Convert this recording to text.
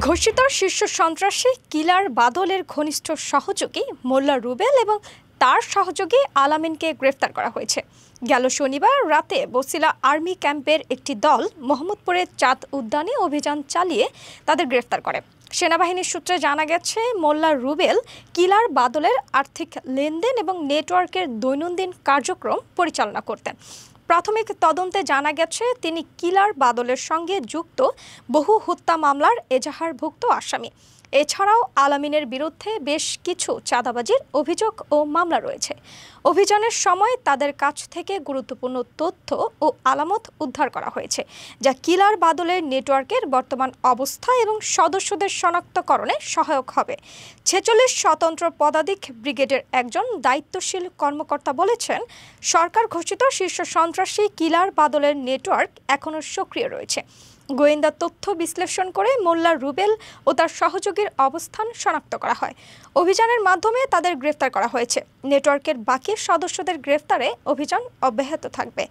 ঘোষিত শীর্ষ সন্ত্রাসী কিলার বাদলের ঘনিষ্ঠ সহযোগী মোল্লা রুবেল এবং তার সহযোগী আলামিনকে গ্রেফতার করা হয়েছে। গেল শনিবার রাতে বছিলা আর্মি ক্যাম্পের একটি দল মোহাম্মদপুরের চাঁদ উদ্যানে অভিযান চালিয়ে তাদের গ্রেফতার করে। সেনাবাহিনীর সূত্রে জানা গেছে, মোল্লা রুবেল কিলার বাদলের আর্থিক লেনদেন এবং নেটওয়ার্কের দৈনন্দিন কার্যক্রম পরিচালনা করতেন। প্রাথমিক তদন্তে জানা গেছে, তিনি কিলার বাদলের সঙ্গে যুক্ত বহু হত্যা মামলার এজাহারভুক্ত আসামি। এছাড়াও আলামিনের বিরুদ্ধে বেশ কিছু চাঁদাবাজির অভিযোগ ও মামলা রয়েছে। অভিযানের সময় তাদের কাছ থেকে গুরুত্বপূর্ণ তথ্য ও আলামত উদ্ধার করা হয়েছে, যা কিলার বাদলের নেটওয়ার্কের বর্তমান অবস্থা এবং সদস্যদের শনাক্তকরণে সহায়ক হবে। ৪৬ স্বতন্ত্র পদাতিক ব্রিগেডের একজন দায়িত্বশীল কর্মকর্তা বলেছেন, সরকার ঘোষিত শীর্ষ সন্ত্রাসী কিলার বাদলের নেটওয়ার্ক এখনও সক্রিয় রয়েছে। গোয়েন্দা তথ্য বিশ্লেষণ করে মোল্লা রুবেল ও তার সহযোগীর অবস্থান শনাক্ত করা হয়। অভিযানের মাধ্যমে তাদের গ্রেফতার করা হয়েছে। নেটওয়ার্কের বাকি সদস্যদের গ্রেফতারে অভিযান অব্যাহত থাকবে।